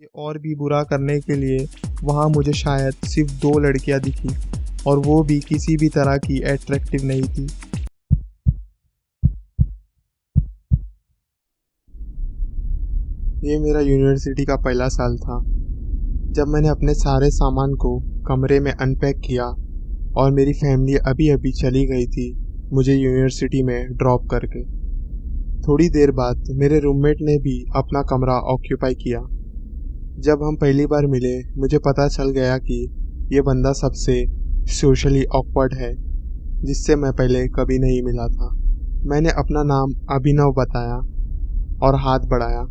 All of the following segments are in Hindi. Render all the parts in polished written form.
ये और भी बुरा करने के लिए वहाँ मुझे शायद सिर्फ 2 लड़कियाँ दिखी और वो भी किसी भी तरह की अट्रैक्टिव नहीं थी। ये मेरा यूनिवर्सिटी का पहला साल था, जब मैंने अपने सारे सामान को कमरे में अनपैक किया और मेरी फैमिली अभी-अभी चली गई थी मुझे यूनिवर्सिटी में ड्रॉप करके। थोड़ी देर बाद मेरे रूममेट ने भी अपना कमरा ऑक्यूपाई किया। जब हम पहली बार मिले, मुझे पता चल गया कि ये बंदा सबसे सोशली ऑकवर्ड है, जिससे मैं पहले कभी नहीं मिला था। मैंने अपना नाम अभिनव बताया और हाथ बढ़ाया,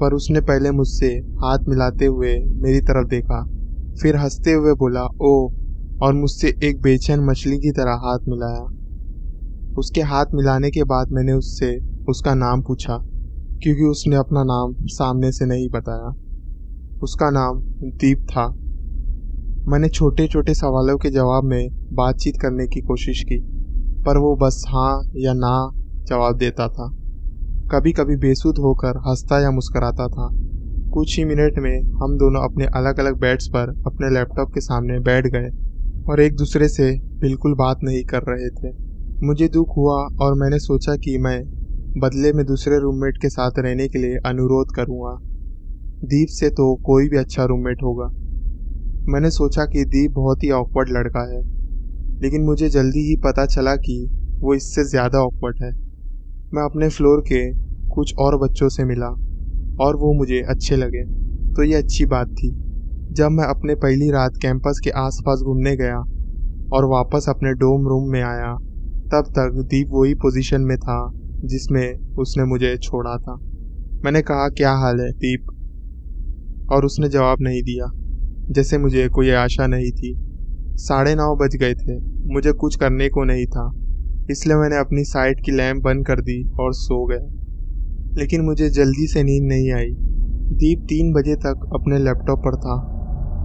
पर उसने पहले मुझसे हाथ मिलाते हुए मेरी तरफ देखा, फिर हंसते हुए बोला ओह, और मुझसे एक बेचैन मछली की तरह हाथ मिलाया। उसके हाथ मिलाने के बाद मैंने उससे उसका नाम पूछा, क्योंकि उसने अपना नाम सामने से नहीं बताया। उसका नाम दीप था। मैंने छोटे छोटे सवालों के जवाब में बातचीत करने की कोशिश की, पर वो बस हाँ या ना जवाब देता था। कभी कभी बेसुध होकर हंसता या मुस्कुराता था। कुछ ही मिनट में हम दोनों अपने अलग अलग बेड्स पर अपने लैपटॉप के सामने बैठ गए और एक दूसरे से बिल्कुल बात नहीं कर रहे थे। मुझे दुख हुआ और मैंने सोचा कि मैं बदले में दूसरे रूममेट के साथ रहने के लिए अनुरोध करूँगा। दीप से तो कोई भी अच्छा रूममेट होगा। मैंने सोचा कि दीप बहुत ही ऑकवर्ड लड़का है, लेकिन मुझे जल्दी ही पता चला कि वो इससे ज़्यादा ऑकवर्ड है। मैं अपने फ्लोर के कुछ और बच्चों से मिला और वो मुझे अच्छे लगे, तो ये अच्छी बात थी। जब मैं अपने पहली रात कैंपस के आसपास घूमने गया और वापस अपने डोम रूम में आया, तब तक दीप वही पोजीशन में था जिसमें उसने मुझे छोड़ा था। मैंने कहा क्या हाल है दीप, और उसने जवाब नहीं दिया, जैसे मुझे कोई आशा नहीं थी। 9:30 बज गए थे। मुझे कुछ करने को नहीं था, इसलिए मैंने अपनी साइड की लैंप बंद कर दी और सो गया। लेकिन मुझे जल्दी से नींद नहीं आई। दीप 3 बजे तक अपने लैपटॉप पर था।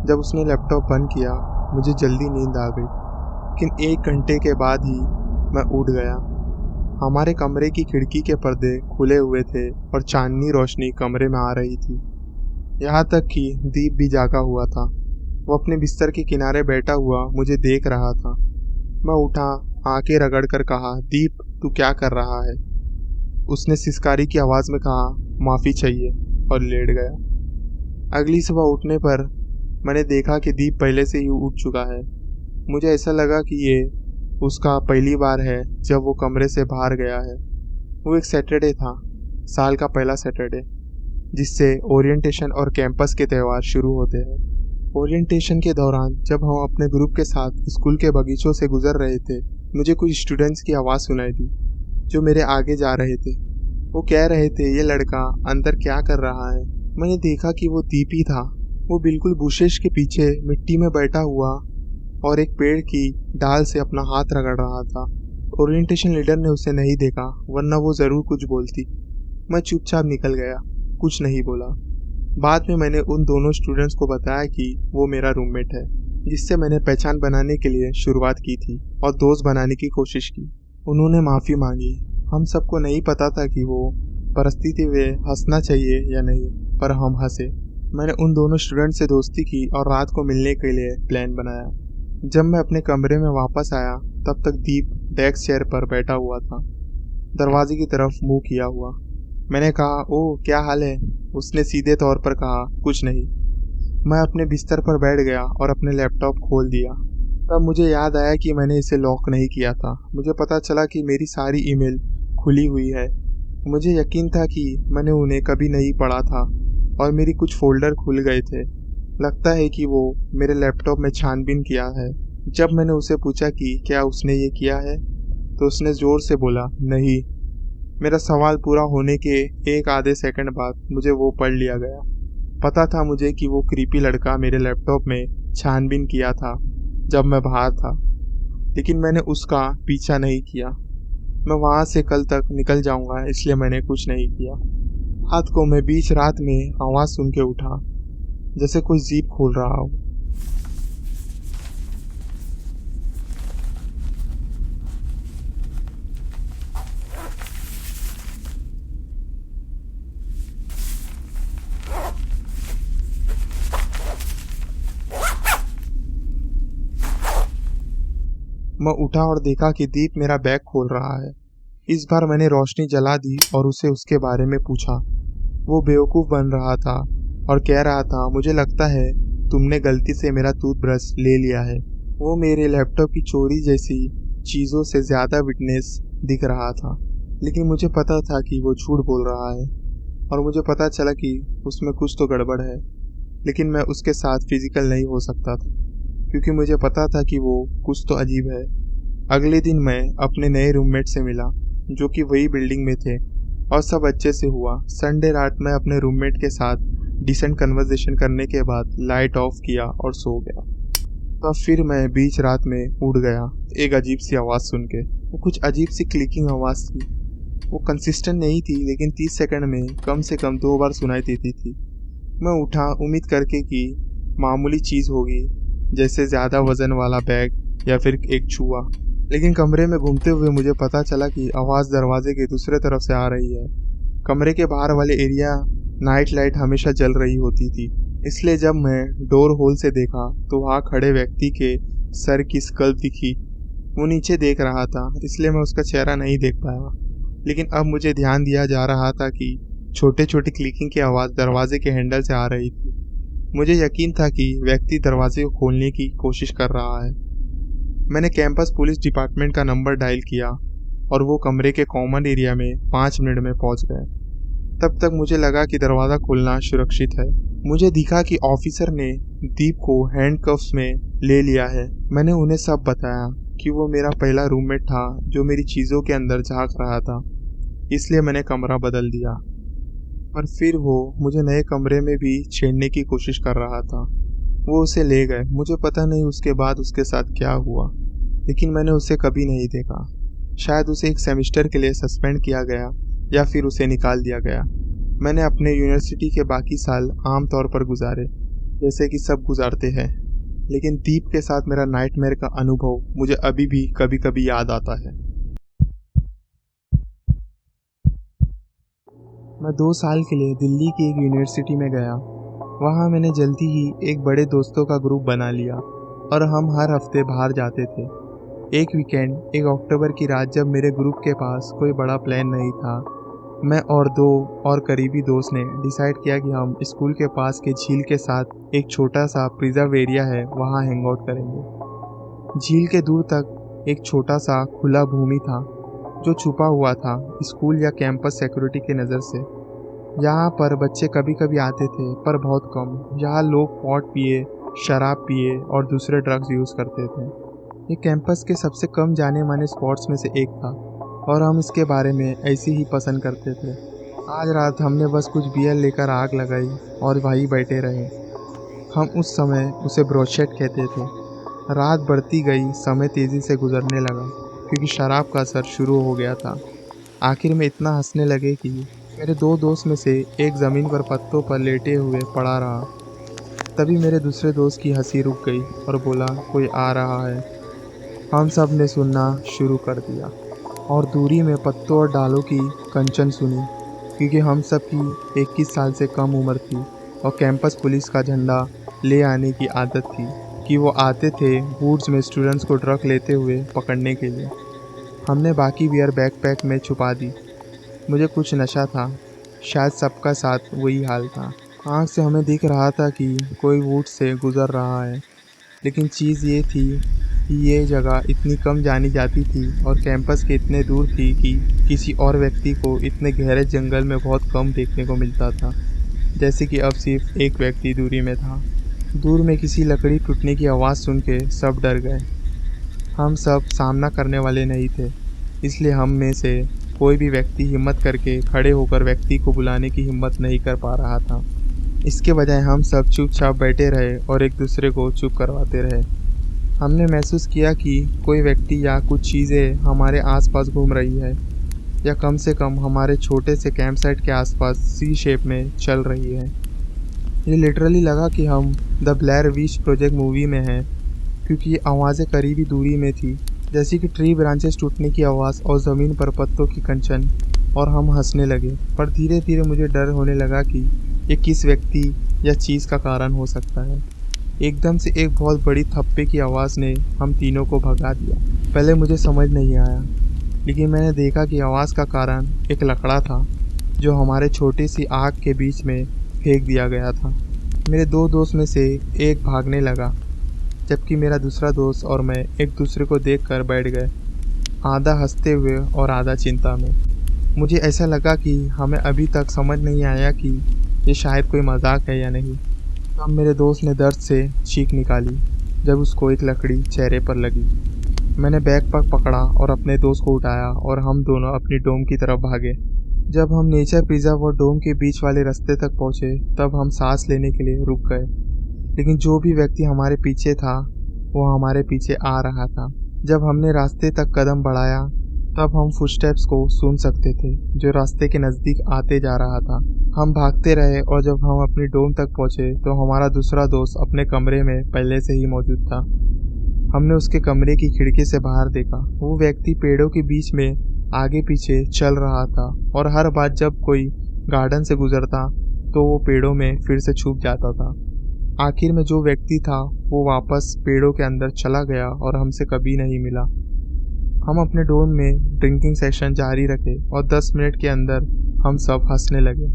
जब उसने लैपटॉप बंद किया, मुझे जल्दी नींद आ गई, लेकिन 1 घंटे के बाद ही मैं उठ गया। हमारे कमरे की खिड़की के पर्दे खुले हुए थे और चांदनी रोशनी कमरे में आ रही थी। यहाँ तक कि दीप भी जागा हुआ था। वो अपने बिस्तर के किनारे बैठा हुआ मुझे देख रहा था। मैं उठा, आंखें रगड़कर कहा, दीप तू क्या कर रहा है? उसने सिसकारी की आवाज़ में कहा, माफ़ी चाहिए, और लेट गया। अगली सुबह उठने पर मैंने देखा कि दीप पहले से ही उठ चुका है। मुझे ऐसा लगा कि ये उसका पहली बार है जब वो कमरे से बाहर गया है। वो एक सैटरडे था, साल का पहला सैटरडे, जिससे ओरिएंटेशन और कैंपस के त्यौहार शुरू होते हैं। ओरिएंटेशन के दौरान जब हम अपने ग्रुप के साथ स्कूल के बगीचों से गुजर रहे थे, मुझे कुछ स्टूडेंट्स की आवाज़ सुनाई दी जो मेरे आगे जा रहे थे। वो कह रहे थे ये लड़का अंदर क्या कर रहा है। मैंने देखा कि वो दीपी था। वो बिल्कुल बुशेस के पीछे मिट्टी में बैठा हुआ और एक पेड़ की डाल से अपना हाथ रगड़ रहा था। ओरिएंटेशन लीडर ने उसे नहीं देखा, वरना वो ज़रूर कुछ बोलती। मैं चुपचाप निकल गया, कुछ नहीं बोला। बाद में मैंने उन दोनों स्टूडेंट्स को बताया कि वो मेरा रूममेट है, जिससे मैंने पहचान बनाने के लिए शुरुआत की थी और दोस्त बनाने की कोशिश की। उन्होंने माफ़ी मांगी। हम सबको नहीं पता था कि वो परिस्थिति में हंसना चाहिए या नहीं, पर हम हंसे। मैंने उन दोनों स्टूडेंट से दोस्ती की और रात को मिलने के लिए प्लान बनाया। जब मैं अपने कमरे में वापस आया, तब तक दीप डेस्क चेयर पर बैठा हुआ था, दरवाजे की तरफ मुंह किया हुआ। मैंने कहा, ओह क्या हाल है? उसने सीधे तौर पर कहा, कुछ नहीं। मैं अपने बिस्तर पर बैठ गया और अपने लैपटॉप खोल दिया। तब मुझे याद आया कि मैंने इसे लॉक नहीं किया था। मुझे पता चला कि मेरी सारी ईमेल खुली हुई है। मुझे यकीन था कि मैंने उन्हें कभी नहीं पढ़ा था और मेरी कुछ फोल्डर खुल गए थे। लगता है कि वो मेरे लैपटॉप में छानबीन किया है। जब मैंने उसे पूछा कि क्या उसने ये किया है, तो उसने ज़ोर से बोला, नहीं। मेरा सवाल पूरा होने के एक आधे सेकंड बाद मुझे वो पढ़ लिया गया। पता था मुझे कि वो क्रीपी लड़का मेरे लैपटॉप में छानबीन किया था जब मैं बाहर था, लेकिन मैंने उसका पीछा नहीं किया। मैं वहाँ से कल तक निकल जाऊँगा, इसलिए मैंने कुछ नहीं किया। रात को मैं बीच रात में आवाज़ सुन के उठा, जैसे कोई जीप खोल रहा हो। मैं उठा और देखा कि दीप मेरा बैग खोल रहा है। इस बार मैंने रोशनी जला दी और उसे उसके बारे में पूछा। वो बेवकूफ़ बन रहा था और कह रहा था, मुझे लगता है तुमने गलती से मेरा टूथब्रश ले लिया है। वो मेरे लैपटॉप की चोरी जैसी चीज़ों से ज़्यादा विटनेस दिख रहा था, लेकिन मुझे पता था कि वो झूठ बोल रहा है और मुझे पता चला कि उसमें कुछ तो गड़बड़ है। लेकिन मैं उसके साथ फिजिकल नहीं हो सकता था क्योंकि मुझे पता था कि वो कुछ तो अजीब है। अगले दिन मैं अपने नए रूममेट से मिला जो कि वही बिल्डिंग में थे और सब अच्छे से हुआ। संडे रात मैं अपने रूममेट के साथ डिसेंट कन्वर्सेशन करने के बाद लाइट ऑफ किया और सो गया। तब फिर मैं बीच रात में उठ गया एक अजीब सी आवाज़ सुन के। वो कुछ अजीब सी क्लिकिंग आवाज़ थी। वो कंसिस्टेंट नहीं थी लेकिन 30 सेकंड में कम से कम 2 बार सुनाई देती थी। मैं उठा उम्मीद करके कि मामूली चीज़ होगी, जैसे ज़्यादा वज़न वाला बैग या फिर एक चूहा। लेकिन कमरे में घूमते हुए मुझे पता चला कि आवाज़ दरवाजे के दूसरे तरफ से आ रही है। कमरे के बाहर वाले एरिया नाइट लाइट हमेशा जल रही होती थी, इसलिए जब मैं डोर होल से देखा तो वहाँ खड़े व्यक्ति के सर की स्कल्प दिखी। वो नीचे देख रहा था, इसलिए मैं उसका चेहरा नहीं देख पाया। लेकिन अब मुझे ध्यान दिया जा रहा था कि छोटे छोटे क्लिकिंग की आवाज़ दरवाजे के हैंडल से आ रही थी। मुझे यकीन था कि व्यक्ति दरवाजे को खोलने की कोशिश कर रहा है। मैंने कैंपस पुलिस डिपार्टमेंट का नंबर डायल किया और वो कमरे के कॉमन एरिया में 5 मिनट में पहुंच गए। तब तक मुझे लगा कि दरवाज़ा खुलना सुरक्षित है। मुझे दिखा कि ऑफिसर ने दीप को हैंडकफ्स में ले लिया है। मैंने उन्हें सब बताया कि वो मेरा पहला रूममेट था जो मेरी चीज़ों के अंदर झांक रहा था, इसलिए मैंने कमरा बदल दिया। और फिर वो मुझे नए कमरे में भी छेड़ने की कोशिश कर रहा था। वो उसे ले गए। मुझे पता नहीं उसके बाद उसके साथ क्या हुआ, लेकिन मैंने उसे कभी नहीं देखा। शायद उसे एक सेमेस्टर के लिए सस्पेंड किया गया या फिर उसे निकाल दिया गया। मैंने अपने यूनिवर्सिटी के बाकी साल आम तौर पर गुजारे जैसे कि सब गुजारते हैं, लेकिन दीप के साथ मेरा नाइटमेयर का अनुभव मुझे अभी भी कभी कभी याद आता है। मैं 2 साल के लिए दिल्ली की एक यूनिवर्सिटी में गया। वहाँ मैंने जल्दी ही एक बड़े दोस्तों का ग्रुप बना लिया और हम हर हफ्ते बाहर जाते थे। एक वीकेंड, एक अक्टूबर की रात, जब मेरे ग्रुप के पास कोई बड़ा प्लान नहीं था, मैं और 2 और करीबी दोस्त ने डिसाइड किया कि हम स्कूल के पास के झील के साथ एक छोटा सा प्रिजर्व एरिया है, वहाँ हैंग आउट करेंगे। झील के दूर तक एक छोटा सा खुला भूमि था जो छुपा हुआ था स्कूल या कैंपस सिक्योरिटी की नज़र से। यहाँ पर बच्चे कभी कभी आते थे पर बहुत कम। यहाँ लोग पॉट पिए, शराब पिए और दूसरे ड्रग्स यूज़ करते थे। ये कैंपस के सबसे कम जाने माने स्पॉट्स में से एक था और हम इसके बारे में ऐसे ही पसंद करते थे। आज रात हमने बस कुछ बियर लेकर आग लगाई और वहीं बैठे रहे। हम उस समय उसे ब्रोशेट कहते थे। रात बढ़ती गई, समय तेज़ी से गुजरने लगा क्योंकि शराब का असर शुरू हो गया था। आखिर में इतना हंसने लगे कि मेरे 2 दोस्त में से एक ज़मीन पर पत्तों पर लेटे हुए पड़ा रहा। तभी मेरे दूसरे दोस्त की हंसी रुक गई और बोला, कोई आ रहा है। हम सब ने सुनना शुरू कर दिया और दूरी में पत्तों और डालों की कंचन सुनी, क्योंकि हम सब की 21 साल से कम उम्र थी और कैंपस पुलिस का झंडा ले आने की आदत थी कि वो आते थे वुड्स में स्टूडेंट्स को ड्रग लेते हुए पकड़ने के लिए। हमने बाकी बियर बैकपैक में छुपा दी। मुझे कुछ नशा था, शायद सबका साथ वही हाल था। आँख से हमें दिख रहा था कि कोई वुड से गुजर रहा है, लेकिन चीज़ ये थी कि ये जगह इतनी कम जानी जाती थी और कैंपस के इतने दूर थी कि किसी और व्यक्ति को इतने गहरे जंगल में बहुत कम देखने को मिलता था, जैसे कि अब सिर्फ एक व्यक्ति दूरी में था। दूर में किसी लकड़ी टूटने की आवाज़ सुन के सब डर गए। हम सब सामना करने वाले नहीं थे, इसलिए हम में से कोई भी व्यक्ति हिम्मत करके खड़े होकर व्यक्ति को बुलाने की हिम्मत नहीं कर पा रहा था। इसके बजाय हम सब चुपचाप बैठे रहे और एक दूसरे को चुप करवाते रहे। हमने महसूस किया कि कोई व्यक्ति या कुछ चीज़ें हमारे आसपास घूम रही है, या कम से कम हमारे छोटे से कैंप साइट के आसपास सी शेप में चल रही है। ये लिटरली लगा कि हम the Blair which project movie में हैं, क्योंकि ये आवाज़ें करीबी दूरी में थी, जैसे कि ट्री ब्रांचेस टूटने की आवाज़ और ज़मीन पर पत्तों की कंचन। और हम हंसने लगे, पर धीरे धीरे मुझे डर होने लगा कि ये किस व्यक्ति या चीज़ का कारण हो सकता है। एकदम से एक बहुत बड़ी थप्पे की आवाज़ ने हम तीनों को भगा दिया। पहले मुझे समझ नहीं आया, लेकिन मैंने देखा कि आवाज़ का कारण एक लकड़ा था जो हमारे छोटी सी आग के बीच में फेंक दिया गया था। मेरे दो दोस्त में से एक भागने लगा, जबकि मेरा दूसरा दोस्त और मैं एक दूसरे को देखकर बैठ गए, आधा हंसते हुए और आधा चिंता में। मुझे ऐसा लगा कि हमें अभी तक समझ नहीं आया कि ये शायद कोई मजाक है या नहीं। तब मेरे दोस्त ने दर्द से चीख निकाली जब उसको एक लकड़ी चेहरे पर लगी। मैंने बैकपैक पकड़ा और अपने दोस्त को उठाया और हम दोनों अपनी डोम की तरफ भागे। जब हम नेचर प्रिजर्व और डोम के बीच वाले रास्ते तक पहुंचे तब हम सांस लेने के लिए रुक गए, लेकिन जो भी व्यक्ति हमारे पीछे था वो हमारे पीछे आ रहा था। जब हमने रास्ते तक कदम बढ़ाया तब हम फुटस्टेप्स को सुन सकते थे जो रास्ते के नज़दीक आते जा रहा था। हम भागते रहे और जब हम अपनी डोम तक पहुंचे तो हमारा दूसरा दोस्त अपने कमरे में पहले से ही मौजूद था। हमने उसके कमरे की खिड़की से बाहर देखा। वो व्यक्ति पेड़ों के बीच में आगे पीछे चल रहा था और हर बार जब कोई गार्डन से गुजरता तो वो पेड़ों में फिर से छुप जाता था। आखिर में जो व्यक्ति था वो वापस पेड़ों के अंदर चला गया और हमसे कभी नहीं मिला। हम अपने डोम में ड्रिंकिंग सेशन जारी रखे और 10 मिनट के अंदर हम सब हंसने लगे।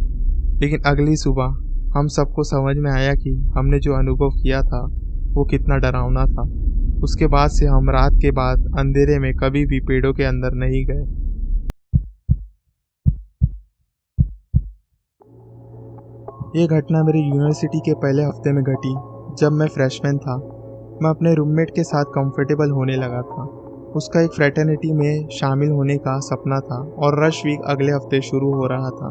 लेकिन अगली सुबह हम सबको समझ में आया कि हमने जो अनुभव किया था वो कितना डरावना था। उसके बाद से हम रात के बाद अंधेरे में कभी भी पेड़ों के अंदर नहीं गए। ये घटना मेरी यूनिवर्सिटी के पहले हफ्ते में घटी जब मैं फ्रेशमैन था। मैं अपने रूममेट के साथ कंफर्टेबल होने लगा था। उसका एक फ्रेटर्निटी में शामिल होने का सपना था और रश वीक अगले हफ्ते शुरू हो रहा था,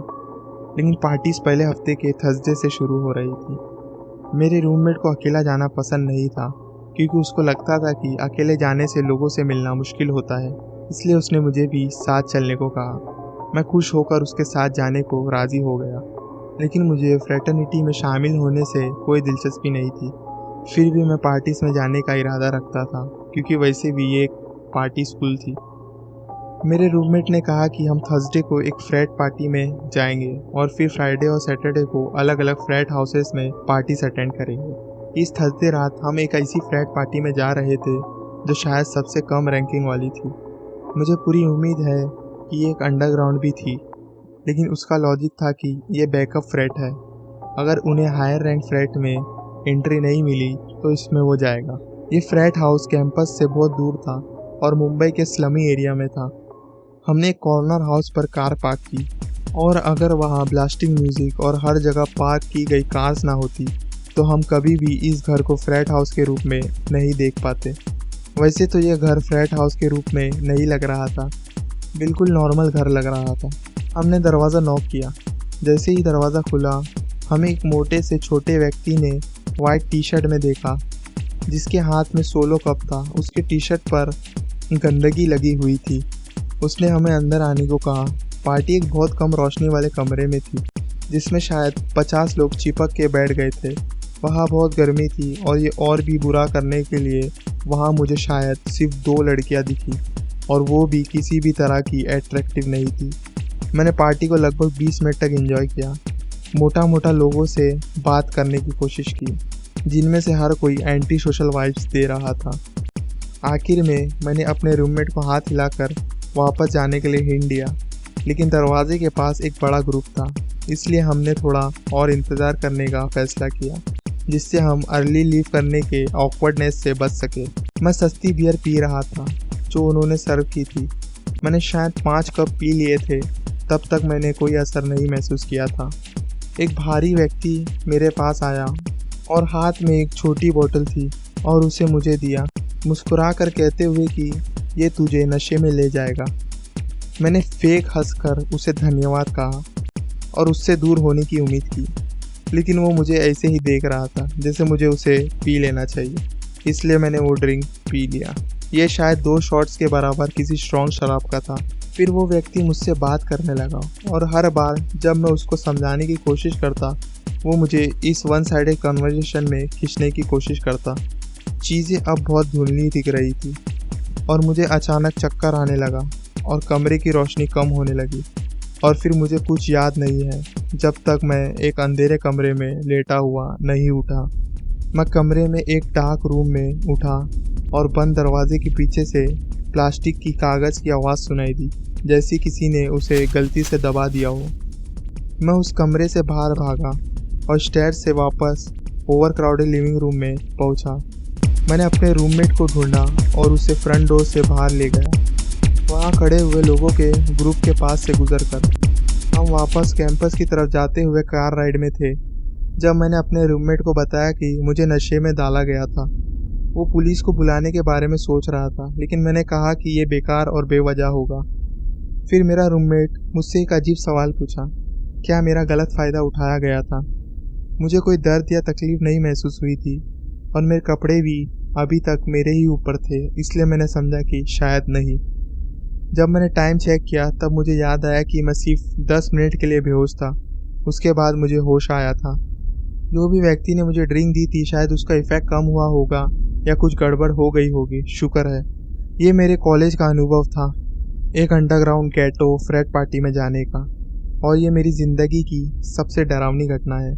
लेकिन पार्टीज पहले हफ्ते के थर्सडे से शुरू हो रही थी। मेरे रूममेट को अकेला जाना पसंद नहीं था क्योंकि उसको लगता था कि अकेले जाने से लोगों से मिलना मुश्किल होता है, इसलिए उसने मुझे भी साथ चलने को कहा। मैं खुश होकर उसके साथ जाने को राज़ी हो गया, लेकिन मुझे फ्रेटर्निटी में शामिल होने से कोई दिलचस्पी नहीं थी। फिर भी मैं पार्टीज में जाने का इरादा रखता था क्योंकि वैसे भी ये एक पार्टी स्कूल थी। मेरे रूममेट ने कहा कि हम थर्सडे को एक फ्लैट पार्टी में जाएंगे और फिर फ्राइडे और सैटरडे को अलग अलग फ्लैट हाउसेस में पार्टीज अटेंड करेंगे। इस थर्सडे रात हम एक ऐसी फ्लैट पार्टी में जा रहे थे जो शायद सबसे कम रैंकिंग वाली थी। मुझे पूरी उम्मीद है कि ये एक अंडरग्राउंड भी थी, लेकिन उसका लॉजिक था कि ये बैकअप फ्लैट है। अगर उन्हें हायर रैंक फ्लैट में एंट्री नहीं मिली तो इसमें वो जाएगा। ये फ्लैट हाउस कैंपस से बहुत दूर था और मुंबई के स्लमी एरिया में था। हमने एक कॉर्नर हाउस पर कार पार्क की और अगर वहाँ ब्लास्टिंग म्यूज़िक और हर जगह पार्क की गई कार्स ना होती तो हम कभी भी इस घर को फ्लैट हाउस के रूप में नहीं देख पाते। वैसे तो यह घर फ्लैट हाउस के रूप में नहीं लग रहा था, बिल्कुल नॉर्मल घर लग रहा था। हमने दरवाज़ा नॉक किया। जैसे ही दरवाज़ा खुला हमें एक मोटे से छोटे व्यक्ति ने वाइट टी शर्ट में देखा जिसके हाथ में सोलो कप था। उसके टी शर्ट पर गंदगी लगी हुई थी। उसने हमें अंदर आने को कहा। पार्टी एक बहुत कम रोशनी वाले कमरे में थी जिसमें शायद 50 लोग चिपक के बैठ गए थे। वहाँ बहुत गर्मी थी और ये और भी बुरा करने के लिए वहाँ मुझे शायद सिर्फ 2 लड़कियाँ दिखी और वो भी किसी भी तरह की अट्रैक्टिव नहीं थी। मैंने पार्टी को लगभग 20 मिनट तक एंजॉय किया, मोटा मोटा लोगों से बात करने की कोशिश की जिनमें से हर कोई एंटी सोशल वाइब्स दे रहा था। आखिर में मैंने अपने रूममेट को हाथ हिलाकर वापस जाने के लिए हिंट दिया, लेकिन दरवाजे के पास एक बड़ा ग्रुप था, इसलिए हमने थोड़ा और इंतज़ार करने का फैसला किया जिससे हम अर्ली लीव करने के ऑकवर्डनेस से बच सके। मैं सस्ती बियर पी रहा था जो उन्होंने सर्व की थी। मैंने शायद 5 कप पी लिए थे। तब तक मैंने कोई असर नहीं महसूस किया था। एक भारी व्यक्ति मेरे पास आया और हाथ में एक छोटी बोतल थी और उसे मुझे दिया, मुस्कुरा कर कहते हुए कि ये तुझे नशे में ले जाएगा। मैंने फेक हंसकर उसे धन्यवाद कहा और उससे दूर होने की उम्मीद की, लेकिन वो मुझे ऐसे ही देख रहा था जैसे मुझे उसे पी लेना चाहिए, इसलिए मैंने वो ड्रिंक पी लिया। ये शायद 2 शॉट्स के बराबर किसी स्ट्रॉन्ग शराब का था। फिर वो व्यक्ति मुझसे बात करने लगा और हर बार जब मैं उसको समझाने की कोशिश करता वो मुझे इस वन साइडेड कन्वर्सेशन में खींचने की कोशिश करता। चीज़ें अब बहुत धुंधली दिख रही थी और मुझे अचानक चक्कर आने लगा और कमरे की रोशनी कम होने लगी और फिर मुझे कुछ याद नहीं है जब तक मैं एक अंधेरे कमरे में लेटा हुआ नहीं उठा। मैं कमरे में एक डार्क रूम में उठा और बंद दरवाजे के पीछे से प्लास्टिक की कागज़ की आवाज़ सुनाई दी, जैसे किसी ने उसे गलती से दबा दिया हो। मैं उस कमरे से बाहर भागा और स्टेयर्स से वापस ओवरक्राउडेड लिविंग रूम में पहुंचा। मैंने अपने रूममेट को ढूंढा और उसे फ्रंट डोर से बाहर ले गया, वहां खड़े हुए लोगों के ग्रुप के पास से गुजरकर। हम वापस कैंपस की तरफ जाते हुए कार राइड में थे जब मैंने अपने रूममेट को बताया कि मुझे नशे में डाला गया था। वो पुलिस को बुलाने के बारे में सोच रहा था, लेकिन मैंने कहा कि ये बेकार और बेवजह होगा। फिर मेरा रूममेट मुझसे एक अजीब सवाल पूछा, क्या मेरा गलत फ़ायदा उठाया गया था? मुझे कोई दर्द या तकलीफ़ नहीं महसूस हुई थी और मेरे कपड़े भी अभी तक मेरे ही ऊपर थे, इसलिए मैंने समझा कि शायद नहीं। जब मैंने टाइम चेक किया तब मुझे याद आया कि मैं सिर्फ 10 मिनट के लिए बेहोश था। उसके बाद मुझे होश आया था। जो भी व्यक्ति ने मुझे ड्रिंक दी थी, शायद उसका इफ़ेक्ट कम हुआ होगा या कुछ गड़बड़ हो गई होगी। शुक्र है ये मेरे कॉलेज का अनुभव था, एक अंडरग्राउंड गैटो फ्रैट पार्टी में जाने का, और ये मेरी ज़िंदगी की सबसे डरावनी घटना है।